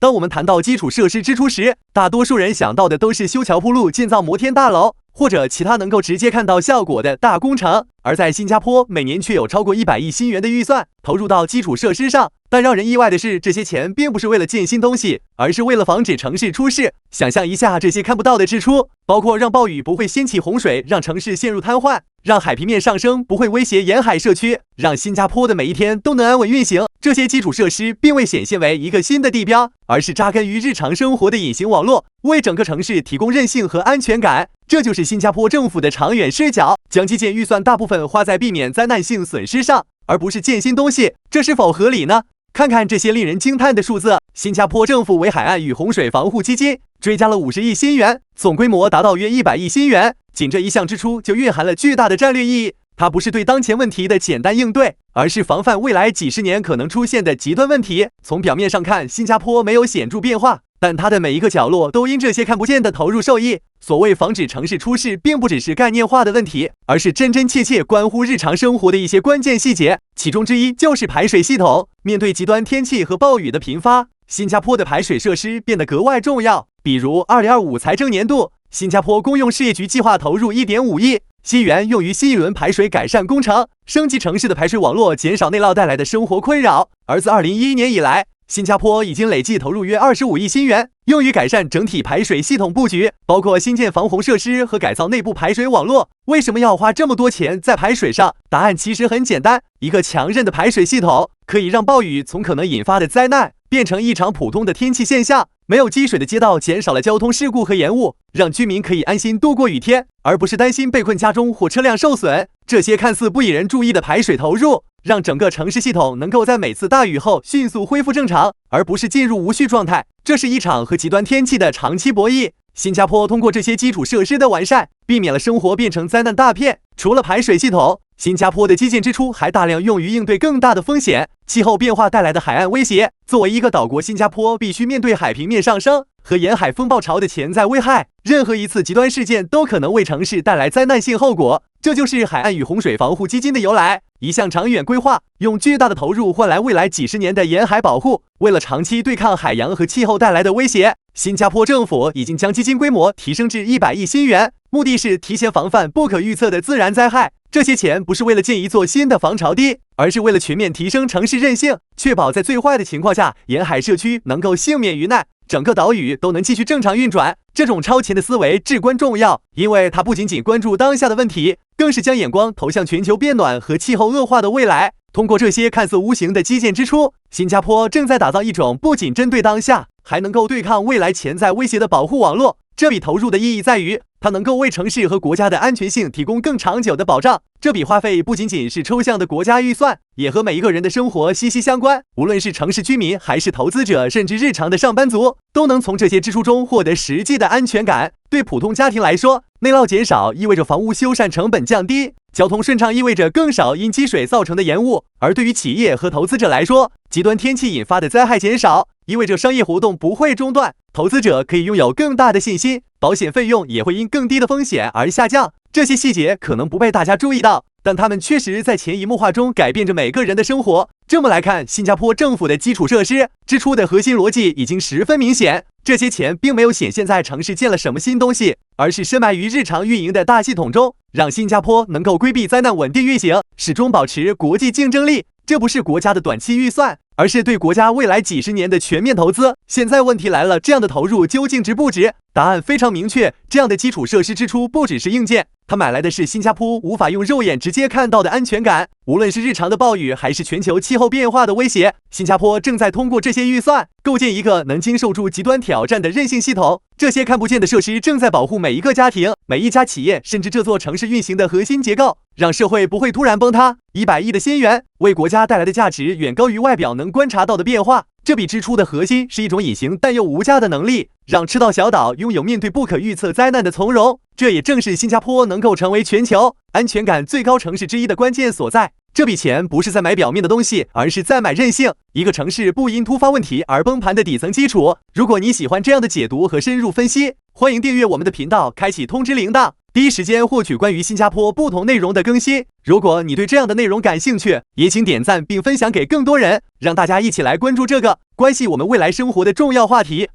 当我们谈到基础设施支出时，大多数人想到的都是修桥铺路、建造摩天大楼，或者其他能够直接看到效果的大工程。而在新加坡，每年却有超过100亿新元的预算投入到基础设施上。但让人意外的是，这些钱并不是为了建新东西，而是为了防止城市出事。想象一下这些看不到的支出，包括让暴雨不会掀起洪水，让城市陷入瘫痪，让海平面上升不会威胁沿海社区，让新加坡的每一天都能安稳运行。这些基础设施并未显现为一个新的地标，而是扎根于日常生活的隐形网络，为整个城市提供韧性和安全感。这就是新加坡政府的长远视角，将基建预算大部分花在避免灾难性损失上，而不是建新东西。这是否合理呢？看看这些令人惊叹的数字，新加坡政府为海岸与洪水防护基金追加了50亿新元，总规模达到约100亿新元。仅这一项支出就蕴含了巨大的战略意义。它不是对当前问题的简单应对，而是防范未来几十年可能出现的极端问题。从表面上看，新加坡没有显著变化，但它的每一个角落都因这些看不见的投入受益。所谓防止城市出事，并不只是概念化的问题，而是真真切切关乎日常生活的一些关键细节。其中之一就是排水系统。面对极端天气和暴雨的频发，新加坡的排水设施变得格外重要。比如2025财政年度，新加坡公用事业局计划投入1.5亿新元用于新一轮排水改善工程，升级城市的排水网络，减少内涝带来的生活困扰。而自2011年以来，新加坡已经累计投入约25亿新元，用于改善整体排水系统布局，包括新建防洪设施和改造内部排水网络。为什么要花这么多钱在排水上？答案其实很简单，一个强韧的排水系统可以让暴雨从可能引发的灾难变成一场普通的天气现象。没有积水的街道减少了交通事故和延误，让居民可以安心度过雨天，而不是担心被困家中或车辆受损。这些看似不引人注意的排水投入，让整个城市系统能够在每次大雨后迅速恢复正常，而不是进入无序状态。这是一场和极端天气的长期博弈。新加坡通过这些基础设施的完善，避免了生活变成灾难大片。除了排水系统，新加坡的基建支出还大量用于应对更大的风险，气候变化带来的海岸威胁。作为一个岛国，新加坡必须面对海平面上升和沿海风暴潮的潜在危害，任何一次极端事件都可能为城市带来灾难性后果。这就是海岸与洪水防护基金的由来，一项长远规划，用巨大的投入换来未来几十年的沿海保护。为了长期对抗海洋和气候带来的威胁，新加坡政府已经将基金规模提升至100亿新元，目的是提前防范不可预测的自然灾害。这些钱不是为了建一座新的防潮堤，而是为了全面提升城市韧性，确保在最坏的情况下，沿海社区能够幸免于难，整个岛屿都能继续正常运转。这种超前的思维至关重要，因为它不仅仅关注当下的问题，更是将眼光投向全球变暖和气候恶化的未来。通过这些看似无形的基建支出，新加坡正在打造一种不仅针对当下，还能够对抗未来潜在威胁的保护网络。这笔投入的意义在于，它能够为城市和国家的安全性提供更长久的保障。这笔花费不仅仅是抽象的国家预算，也和每一个人的生活息息相关。无论是城市居民，还是投资者，甚至日常的上班族，都能从这些支出中获得实际的安全感。对普通家庭来说，内涝减少意味着房屋修缮成本降低，交通顺畅意味着更少因积水造成的延误。而对于企业和投资者来说，极端天气引发的灾害减少意味着商业活动不会中断，投资者可以拥有更大的信心，保险费用也会因更低的风险而下降。这些细节可能不被大家注意到，但他们确实在潜移默化中改变着每个人的生活。这么来看，新加坡政府的基础设施支出的核心逻辑已经十分明显。这些钱并没有显现在城市建了什么新东西，而是深埋于日常运营的大系统中，让新加坡能够规避灾难稳定运行，始终保持国际竞争力。这不是国家的短期预算，而是对国家未来几十年的全面投资。现在问题来了，这样的投入究竟值不值？答案非常明确，这样的基础设施支出不只是硬件，它买来的是新加坡无法用肉眼直接看到的安全感。无论是日常的暴雨，还是全球气候变化的威胁，新加坡正在通过这些预算构建一个能经受住极端挑战的韧性系统。这些看不见的设施正在保护每一个家庭、每一家企业，甚至这座城市运行的核心结构，让社会不会突然崩塌。100亿的新元为国家带来的价值远高于外表能观察到的变化。这笔支出的核心是一种隐形但又无价的能力，让赤道小岛拥有面对不可预测灾难的从容。这也正是新加坡能够成为全球安全感最高城市之一的关键所在。这笔钱不是在买表面的东西，而是在买韧性，一个城市不因突发问题而崩盘的底层基础。如果你喜欢这样的解读和深入分析，欢迎订阅我们的频道，开启通知铃铛，第一时间获取关于新加坡不同内容的更新。如果你对这样的内容感兴趣，也请点赞并分享给更多人，让大家一起来关注这个关系我们未来生活的重要话题。